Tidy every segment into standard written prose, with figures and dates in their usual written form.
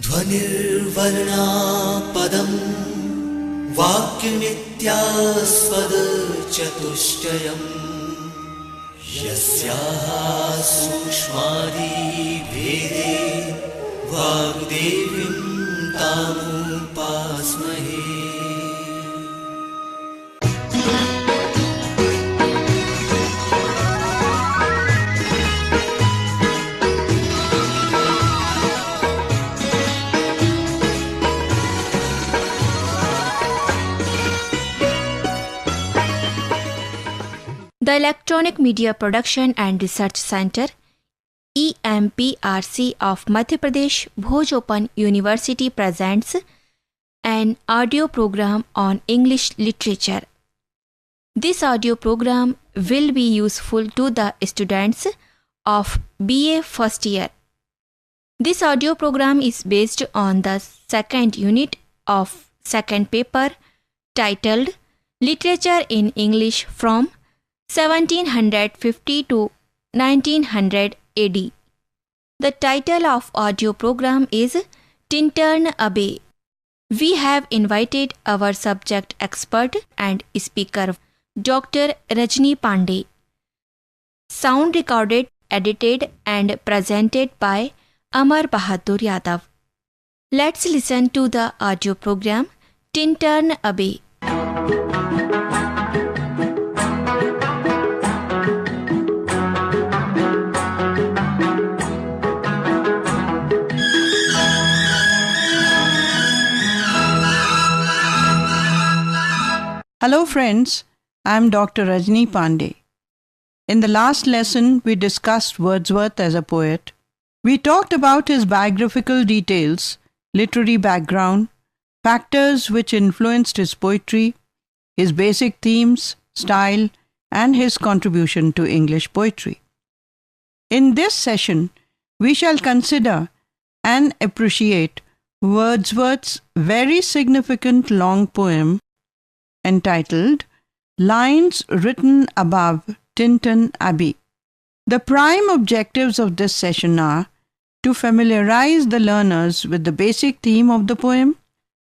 ध्वनिर्वर्णा पदं वाक्यमित्यास्पद चतुष्टयम् यस्याः सूक्ष्मादि भेदे वाग्देवीं तामुपास्महे. The Electronic Media Production and Research Center EMPRC of Madhya Pradesh Bhoj Open University presents an audio program on English literature. This audio program will be useful to the students of BA first year. This audio program is based on the second unit of second paper titled Literature in English from 1750 to 1900 AD. The title of audio program is Tintern Abbey. We have invited our subject expert and speaker, Dr. Rajni Pandey. Sound recorded, edited and presented by Amar Bahadur Yadav. Let's listen to the audio program Tintern Abbey. Hello friends, I am Dr. Rajni Pandey. In the last lesson, we discussed Wordsworth as a poet. We talked about his biographical details, literary background, factors which influenced his poetry, his basic themes, style, and his contribution to English poetry. In this session, we shall consider and appreciate Wordsworth's very significant long poem entitled Lines Written Above Tintern Abbey. The prime objectives of this session are to familiarize the learners with the basic theme of the poem,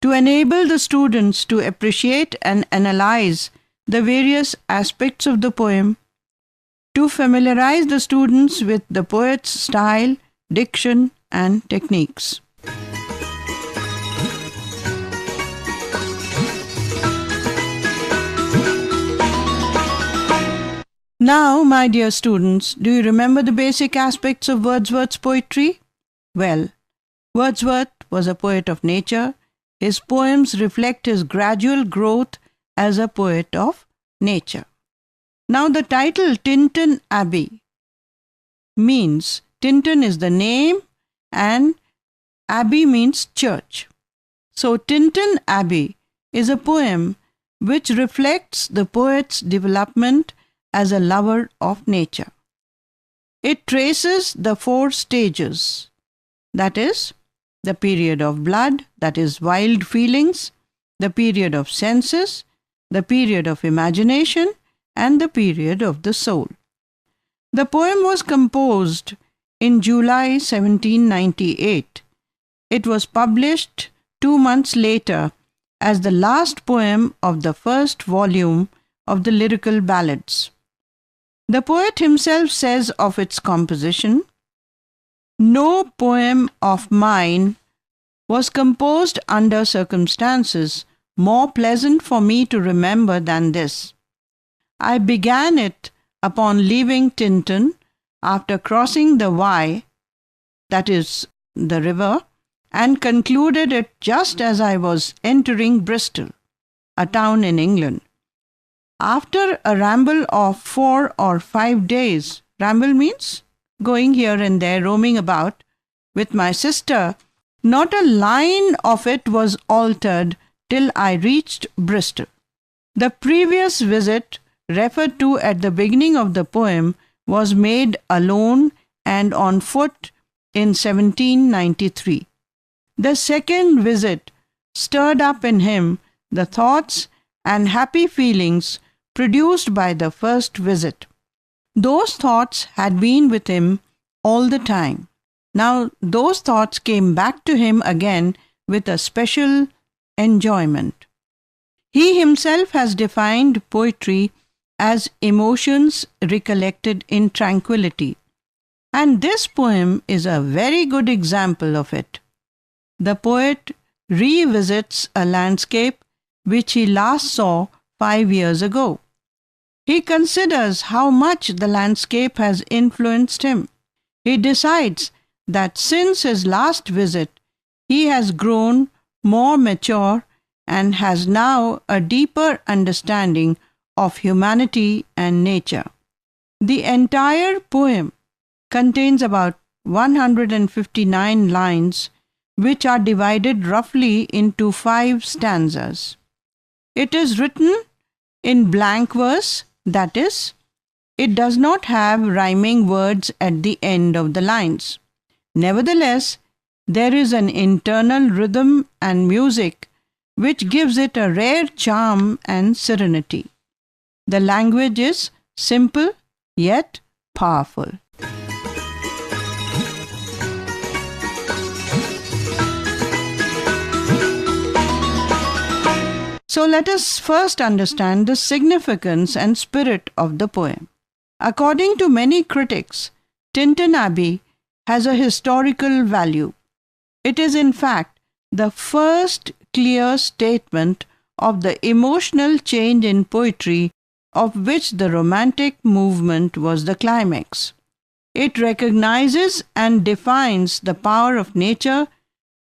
to enable the students to appreciate and analyze the various aspects of the poem, to familiarize the students with the poet's style, diction, and techniques. Now, my dear students, do you remember the basic aspects of Wordsworth's poetry? Well, Wordsworth was a poet of nature. His poems reflect his gradual growth as a poet of nature. Now, the title Tintern Abbey means Tintern is the name and Abbey means church. So, Tintern Abbey is a poem which reflects the poet's development as a lover of nature. It traces the 4 stages, that is, the period of blood, that is, wild feelings, the period of senses, the period of imagination, and the period of the soul. The poem was composed in July 1798. It was published 2 months later as the last poem of the first volume of the lyrical ballads. The poet himself says of its composition, "No poem of mine was composed under circumstances more pleasant for me to remember than this. I began it upon leaving Tintern after crossing the Wye, that is, the river, and concluded it just as I was entering Bristol, a town in England. After a ramble of 4 or 5 days, ramble means going here and there, roaming about, with my sister, not a line of it was altered till I reached Bristol." The previous visit referred to at the beginning of the poem was made alone and on foot in 1793. The second visit stirred up in him the thoughts and happy feelings produced by the first visit. Those thoughts had been with him all the time. Now those thoughts came back to him again with a special enjoyment. He himself has defined poetry as emotions recollected in tranquility. And this poem is a very good example of it. The poet revisits a landscape which he last saw 5 years ago. He considers how much the landscape has influenced him. He decides that since his last visit, he has grown more mature and has now a deeper understanding of humanity and nature. The entire poem contains about 159 lines, which are divided roughly into 5 stanzas. It is written in blank verse, that is, it does not have rhyming words at the end of the lines. Nevertheless, there is an internal rhythm and music which gives it a rare charm and serenity. The language is simple yet powerful. So let us first understand the significance and spirit of the poem. According to many critics, Tintern Abbey has a historical value. It is in fact the first clear statement of the emotional change in poetry of which the Romantic movement was the climax. It recognizes and defines the power of nature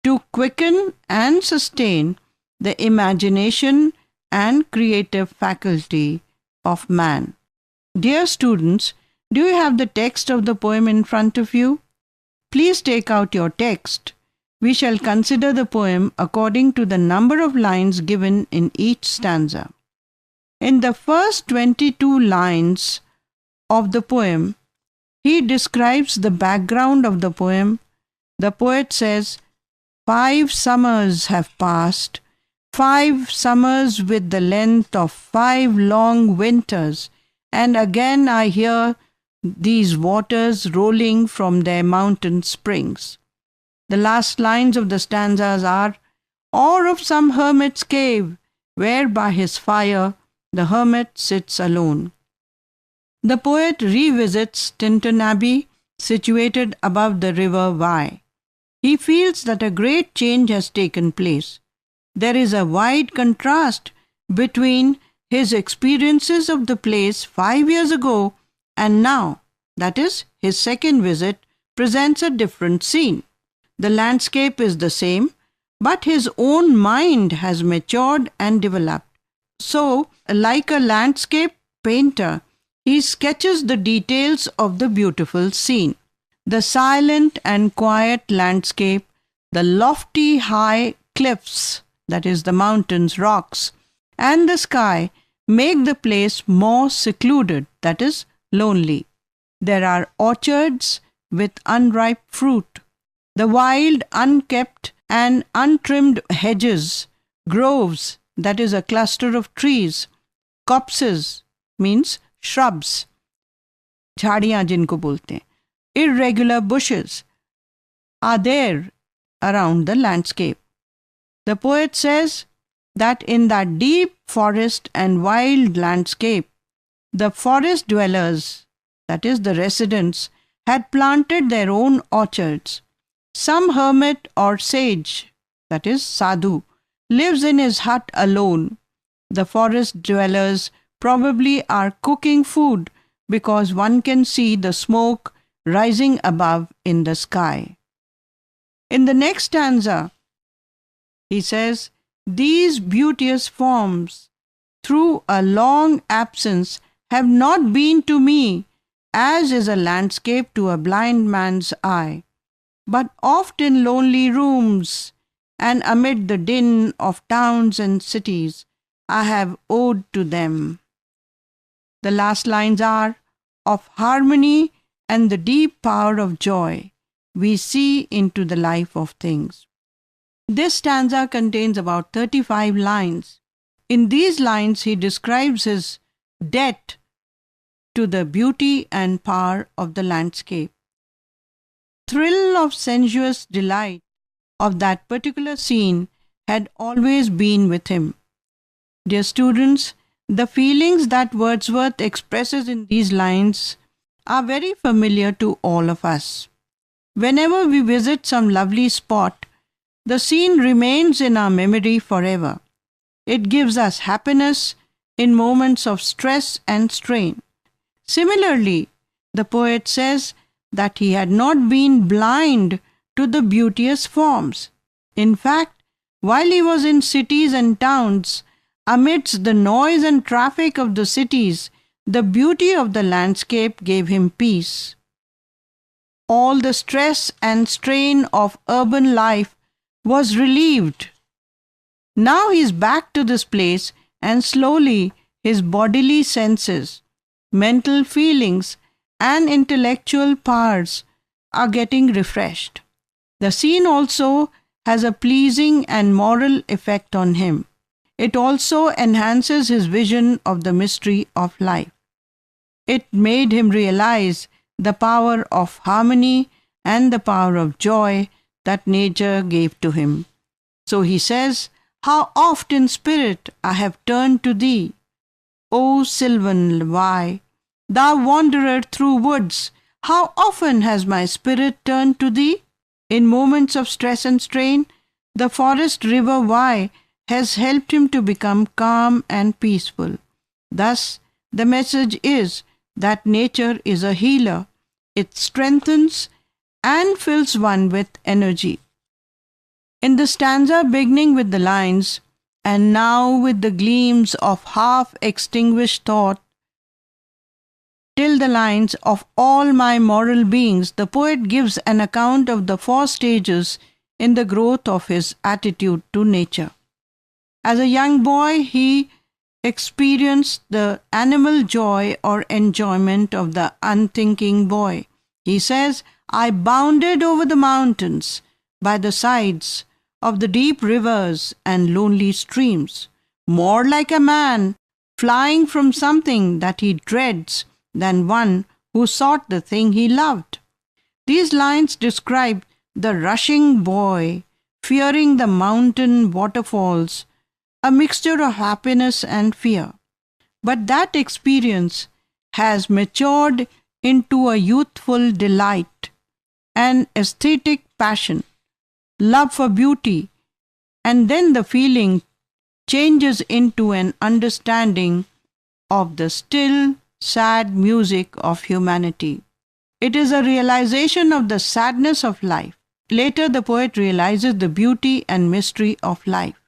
to quicken and sustain the imagination and creative faculty of man. Dear students, do you have the text of the poem in front of you? Please take out your text. We shall consider the poem according to the number of lines given in each stanza. In the first 22 lines of the poem, he describes the background of the poem. The poet says, 5 summers have passed, 5 summers with the length of 5 long winters, and again I hear these waters rolling from their mountain springs. The last lines of the stanzas are, or of some hermit's cave, where by his fire the hermit sits alone. The poet revisits Tintern Abbey, situated above the river Wye. He feels that a great change has taken place. There is a wide contrast between his experiences of the place 5 years ago and now, that is, his second visit presents a different scene. The landscape is the same, but his own mind has matured and developed. So, like a landscape painter, he sketches the details of the beautiful scene. The silent and quiet landscape, the lofty high cliffs, that is the mountains, rocks, and the sky make the place more secluded, that is lonely. There are orchards with unripe fruit, the wild, unkept and untrimmed hedges, groves, that is a cluster of trees, copses means shrubs, झाड़ियाँ जिनको बोलते हैं, irregular bushes are there around the landscape. The poet says that in that deep forest and wild landscape, the forest dwellers, that is the residents, had planted their own orchards. Some hermit or sage, that is sadhu, lives in his hut alone. The forest dwellers probably are cooking food because one can see the smoke rising above in the sky. In the next stanza, he says, these beauteous forms, through a long absence, have not been to me as is a landscape to a blind man's eye, but oft in lonely rooms and amid the din of towns and cities, I have owed to them. The last lines are, of harmony and the deep power of joy, we see into the life of things. This stanza contains about 35 lines. In these lines, he describes his debt to the beauty and power of the landscape. thrill of sensuous delight of that particular scene had always been with him. Dear students, the feelings that Wordsworth expresses in these lines are very familiar to all of us. Whenever we visit some lovely spot, the scene remains in our memory forever. It gives us happiness in moments of stress and strain. Similarly, the poet says that he had not been blind to the beauteous forms. In fact, while he was in cities and towns, amidst the noise and traffic of the cities, the beauty of the landscape gave him peace. All the stress and strain of urban life was relieved. Now he is back to this place, and slowly his bodily senses, mental feelings, and intellectual powers are getting refreshed. The scene also has a pleasing and moral effect on him. It also enhances his vision of the mystery of life. It made him realize the power of harmony and the power of joy that nature gave to him. So he says, "How oft in spirit I have turned to thee, O sylvan why, thou wanderer through woods, how often has my spirit turned to thee? In moments of stress and strain, the forest river Wye has helped him to become calm and peaceful." Thus, the message is that nature is a healer. It strengthens and fills one with energy. In the stanza beginning with the lines, "And now with the gleams of half-extinguished thought," till the lines, "of all my moral beings," the poet gives an account of the 4 stages in the growth of his attitude to nature. As a young boy, he experienced the animal joy or enjoyment of the unthinking boy. He says, "I bounded over the mountains by the sides of the deep rivers and lonely streams, more like a man flying from something that he dreads than one who sought the thing he loved." These lines describe the rushing boy fearing the mountain waterfalls, a mixture of happiness and fear. But that experience has matured into a youthful delight, an aesthetic passion, love for beauty, and then the feeling changes into an understanding of the still, sad music of humanity. It is a realization of the sadness of life. Later, the poet realizes the beauty and mystery of life.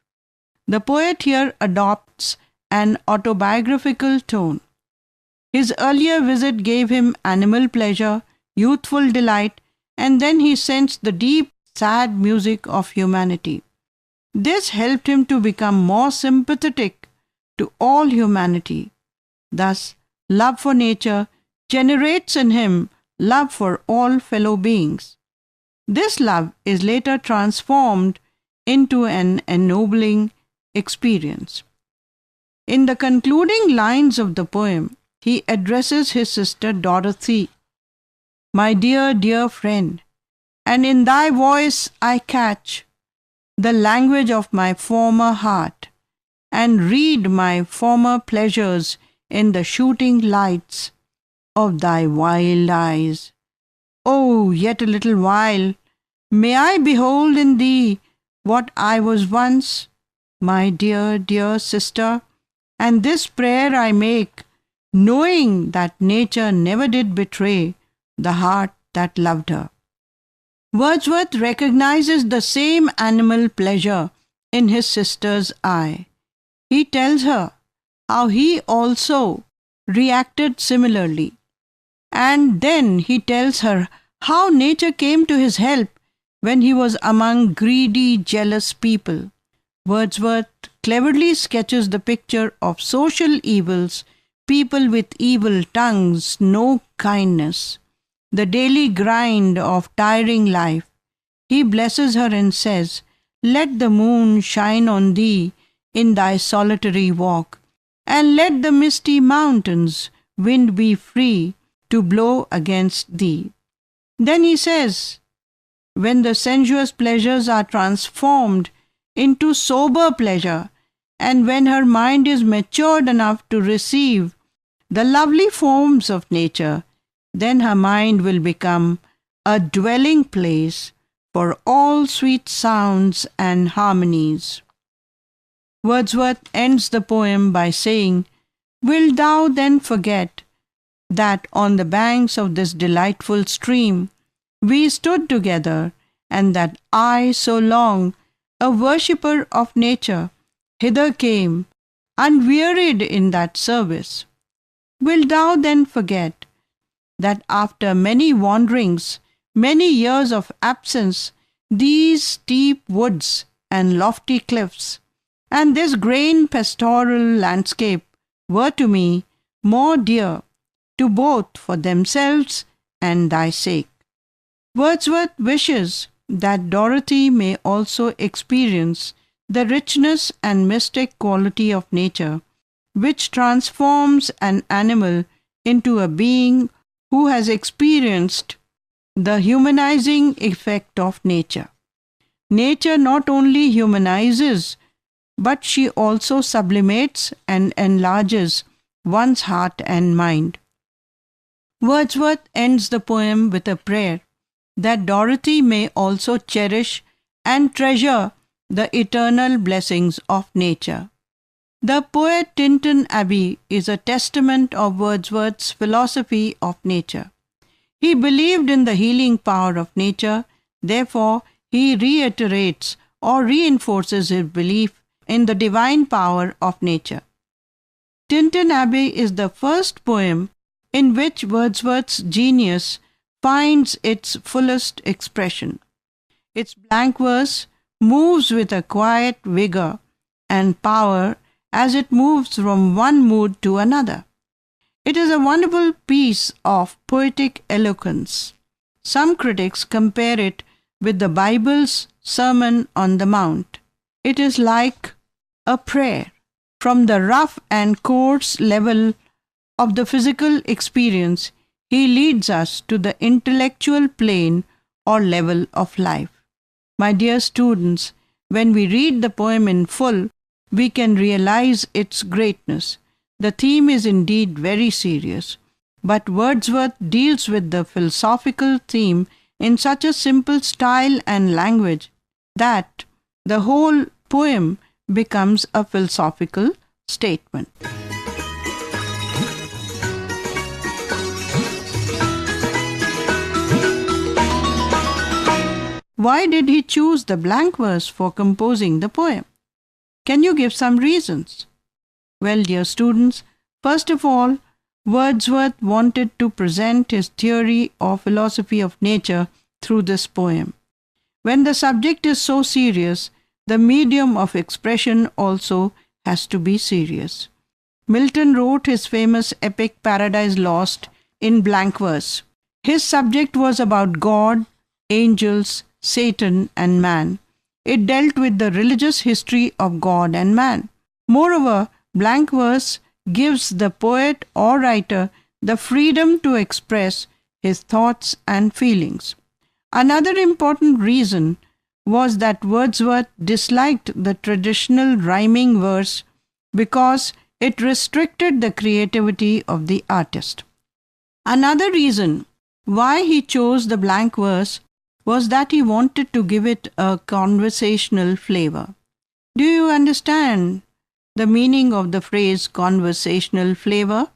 The poet here adopts an autobiographical tone. His earlier visit gave him animal pleasure, youthful delight, and then he sensed the deep, sad music of humanity. This helped him to become more sympathetic to all humanity. Thus, love for nature generates in him love for all fellow beings. This love is later transformed into an ennobling experience. In the concluding lines of the poem, he addresses his sister Dorothy, "My dear, dear friend, and in thy voice I catch the language of my former heart, and read my former pleasures in the shooting lights of thy wild eyes. Oh, yet a little while, may I behold in thee what I was once, my dear, dear sister, and this prayer I make, knowing that nature never did betray the heart that loved her." Wordsworth recognizes the same animal pleasure in his sister's eye. He tells her how he also reacted similarly. And then he tells her how nature came to his help when he was among greedy, jealous people. Wordsworth cleverly sketches the picture of social evils, people with evil tongues, no kindness, the daily grind of tiring life. He blesses her and says, "Let the moon shine on thee in thy solitary walk, and let the misty mountains wind be free to blow against thee." Then he says, when the sensuous pleasures are transformed into sober pleasure, and when her mind is matured enough to receive the lovely forms of nature, then her mind will become a dwelling place for all sweet sounds and harmonies. Wordsworth ends the poem by saying, "Wilt thou then forget that on the banks of this delightful stream we stood together, and that I, so long a worshipper of nature, hither came, unwearied in that service? Wilt thou then forget that after many wanderings, many years of absence, these steep woods and lofty cliffs, and this green pastoral landscape were to me more dear, to both for themselves and thy sake?" Wordsworth wishes that Dorothy may also experience the richness and mystic quality of nature, which transforms an animal into a being who has experienced the humanizing effect of nature. Nature not only humanizes, but she also sublimates and enlarges one's heart and mind. Wordsworth ends the poem with a prayer that Dorothy may also cherish and treasure the eternal blessings of nature. The poet Tintern Abbey is a testament of Wordsworth's philosophy of nature. He believed in the healing power of nature, therefore he reiterates or reinforces his belief in the divine power of nature. Tintern Abbey is the first poem in which Wordsworth's genius finds its fullest expression. Its blank verse moves with a quiet vigor and power as it moves from one mood to another. It is a wonderful piece of poetic eloquence. Some critics compare it with the Bible's Sermon on the Mount. It is like a prayer. From the rough and coarse level of the physical experience, he leads us to the intellectual plane or level of life. My dear students, when we read the poem in full, we can realize its greatness. The theme is indeed very serious, but Wordsworth deals with the philosophical theme in such a simple style and language that the whole poem becomes a philosophical statement. Why did he choose the blank verse for composing the poem? Can you give some reasons? Well, dear students, first of all, Wordsworth wanted to present his theory or philosophy of nature through this poem. When the subject is so serious, the medium of expression also has to be serious. Milton wrote his famous epic Paradise Lost in blank verse. His subject was about God, angels, Satan, and man. It dealt with the religious history of God and man. Moreover, blank verse gives the poet or writer the freedom to express his thoughts and feelings. Another important reason was that Wordsworth disliked the traditional rhyming verse because it restricted the creativity of the artist. Another reason why he chose the blank verse was that he wanted to give it a conversational flavor. Do you understand the meaning of the phrase conversational flavor?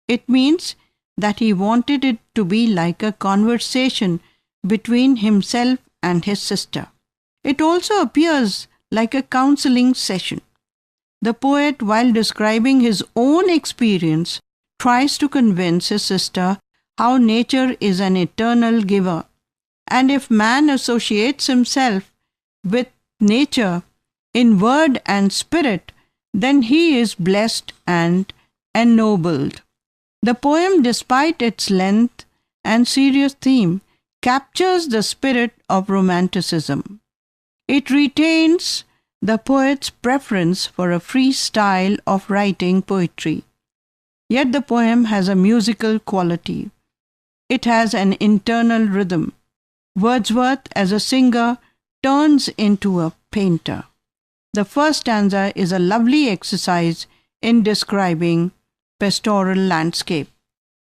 It means that he wanted it to be like a conversation between himself and his sister. It also appears like a counseling session. The poet, while describing his own experience, tries to convince his sister how nature is an eternal giver, and if man associates himself with nature in word and spirit, then he is blessed and ennobled. The poem, despite its length and serious theme, captures the spirit of romanticism. It retains the poet's preference for a free style of writing poetry. Yet the poem has a musical quality. It has an internal rhythm. Wordsworth, as a singer, turns into a painter. The first stanza is a lovely exercise in describing pastoral landscape.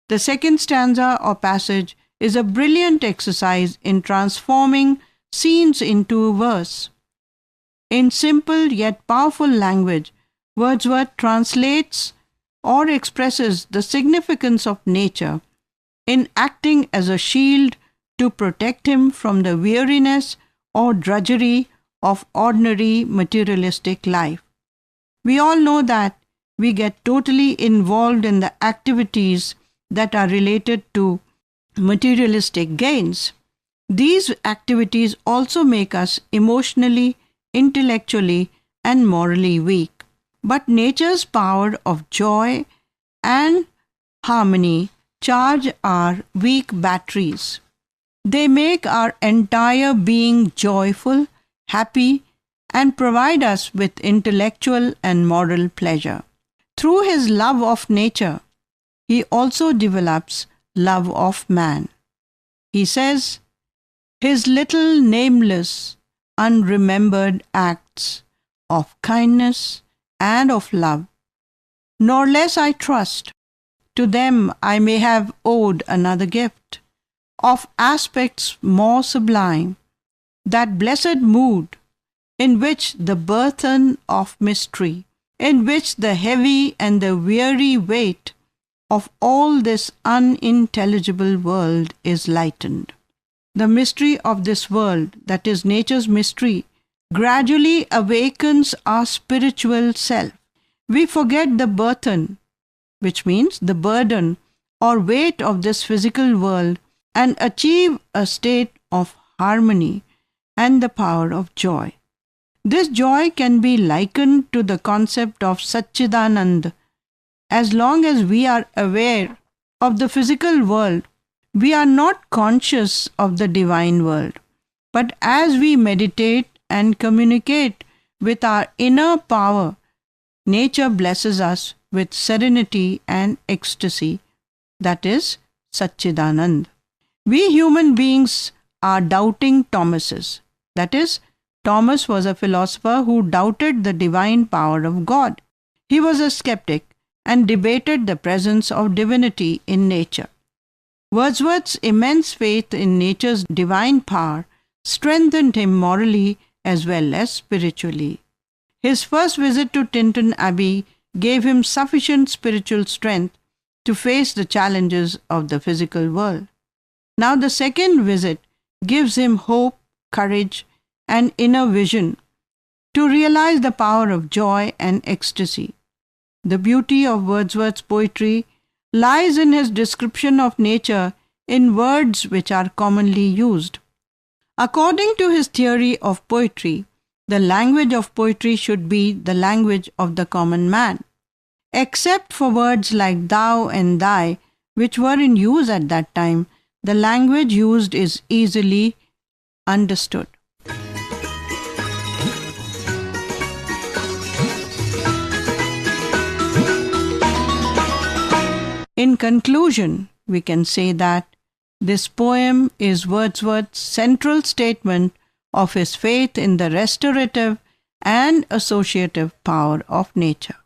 The second stanza or passage is a brilliant exercise in transforming scenes into verse. In simple yet powerful language, Wordsworth translates or expresses the significance of nature in acting as a shield to protect him from the weariness or drudgery of ordinary materialistic life. We all know that we get totally involved in the activities that are related to materialistic gains. These activities also make us emotionally, intellectually, and morally weak. But nature's power of joy and harmony charge our weak batteries. They make our entire being joyful, happy, and provide us with intellectual and moral pleasure. Through his love of nature, he also develops love of man. He says, his little nameless, unremembered acts of kindness and of love, nor less I trust, to them I may have owed another gift, of aspects more sublime, that blessed mood, in which the burthen of mystery, in which the heavy and the weary weight of all this unintelligible world is lightened. The mystery of this world, that is nature's mystery, gradually awakens our spiritual self. We forget the burthen, which means the burden or weight of this physical world, and achieve a state of harmony and the power of joy. This joy can be likened to the concept of Satchidanand. As long as we are aware of the physical world, we are not conscious of the divine world. But as we meditate and communicate with our inner power, nature blesses us with serenity and ecstasy, that is Satchidanand. We human beings are doubting Thomases. That is, Thomas was a philosopher who doubted the divine power of God. He was a skeptic and debated the presence of divinity in nature. Wordsworth's immense faith in nature's divine power strengthened him morally as well as spiritually. His first visit to Tintern Abbey gave him sufficient spiritual strength to face the challenges of the physical world. Now the second visit gives him hope, courage, and inner vision to realize the power of joy and ecstasy. The beauty of Wordsworth's poetry lies in his description of nature in words which are commonly used. According to his theory of poetry, the language of poetry should be the language of the common man. Except for words like thou and thy, which were in use at that time, the language used is easily understood. In conclusion, we can say that this poem is Wordsworth's central statement of his faith in the restorative and associative power of nature.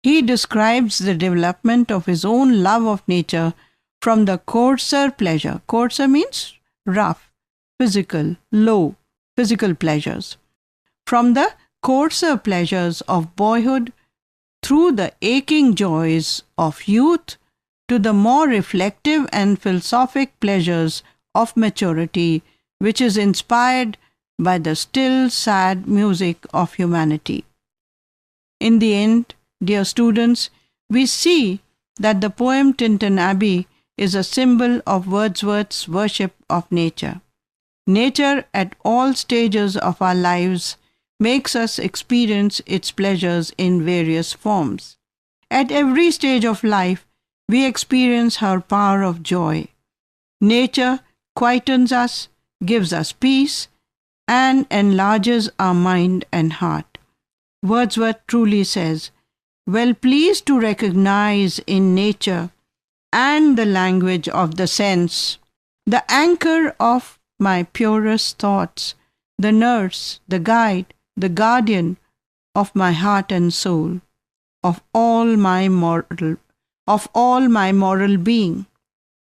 He describes the development of his own love of nature from the coarser pleasure. Coarser means rough, physical, low, physical pleasures. From the coarser pleasures of boyhood through the aching joys of youth to the more reflective and philosophic pleasures of maturity, which is inspired by the still sad music of humanity. In the end, dear students, we see that the poem Tintern Abbey is a symbol of Wordsworth's worship of nature. Nature at all stages of our lives makes us experience its pleasures in various forms. At every stage of life, we experience her power of joy. Nature quietens us, gives us peace, and enlarges our mind and heart. Wordsworth truly says, well pleased to recognize in nature and the language of the sense the anchor of my purest thoughts, the nurse, the guide, the guardian of my heart and soul, of all my moral being.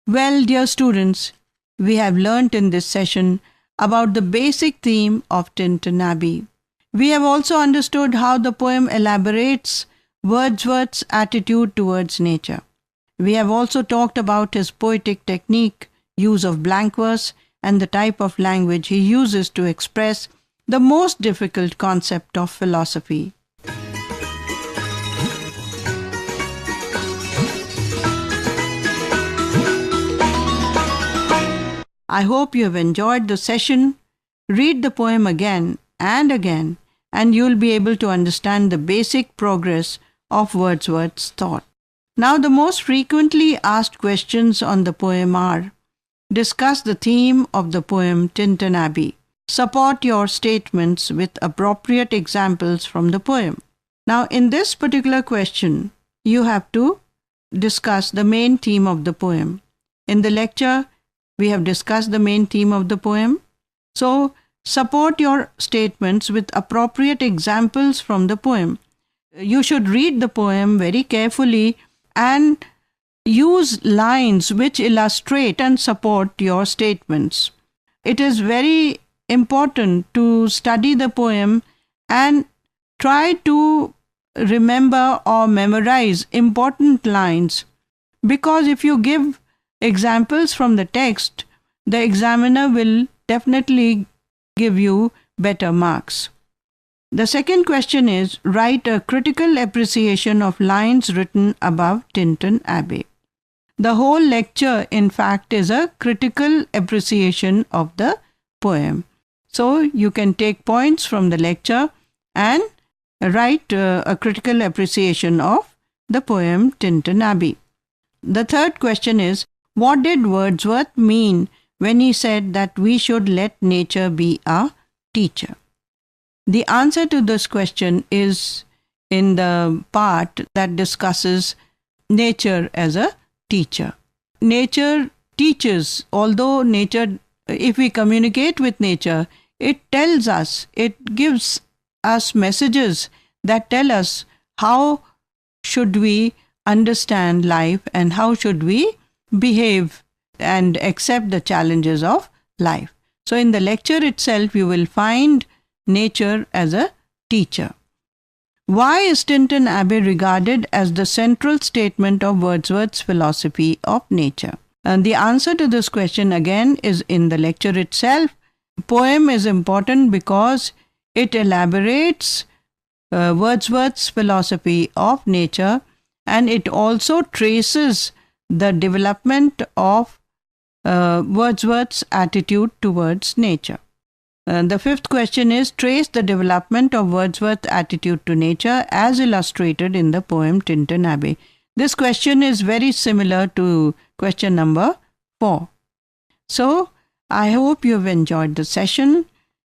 Well, dear students, we have learnt in this session about the basic theme of Tintern Abbey. We have also understood how the poem elaborates Wordsworth's attitude towards nature. We have also talked about his poetic technique, use of blank verse, and the type of language he uses to express the most difficult concept of philosophy. I hope you have enjoyed the session. Read the poem again and again, and you'll be able to understand the basic progress of Wordsworth's thought. Now, the most frequently asked questions on the poem are: discuss the theme of the poem Tintern Abbey. Support your statements with appropriate examples from the poem. Now, in this particular question, you have to discuss the main theme of the poem. In the lecture, we have discussed the main theme of the poem. So, support your statements with appropriate examples from the poem. You should read the poem very carefully and use lines which illustrate and support your statements. It is very important to study the poem and try to remember or memorize important lines, because if you give examples from the text, the examiner will definitely give you better marks. The second question is: write a critical appreciation of lines written above Tintern Abbey. The whole lecture, in fact, is a critical appreciation of the poem. So you can take points from the lecture and write a critical appreciation of the poem Tintern Abbey. The third question is: what did Wordsworth mean when he said that we should let nature be our teacher? The answer to this question is in the part that discusses nature as a teacher. Nature teaches, although nature, if we communicate with nature, it tells us, it gives us messages that tell us how should we understand life and how should we behave and accept the challenges of life. So in the lecture itself, you will find nature as a teacher. Why is Tintern Abbey regarded as the central statement of Wordsworth's philosophy of nature? And the answer to this question again is in the lecture itself. Poem is important because it elaborates Wordsworth's philosophy of nature, and it also traces the development of Wordsworth's attitude towards nature. The fifth question is: trace the development of Wordsworth's attitude to nature as illustrated in the poem Tintern Abbey. This question is very similar to question number 4. So, I hope you've enjoyed the session.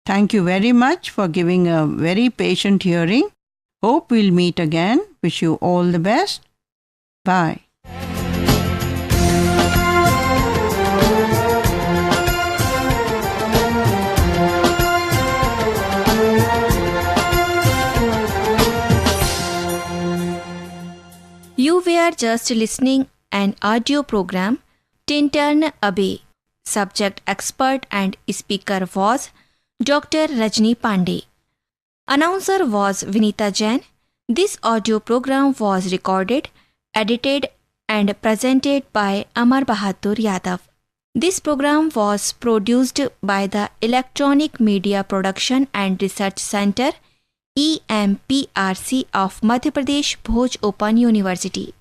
Thank you very much for giving a very patient hearing. Hope we'll meet again. Wish you all the best. Bye. You were just listening an audio program Tintern Abbey. Subject expert and speaker was Dr. Rajni Pandey. Announcer was Vinita Jain. This audio program was recorded, edited and presented by Amar Bahadur Yadav. This program was produced by the Electronic Media Production and Research Center EMPRC of Madhya Pradesh Bhoj Open University.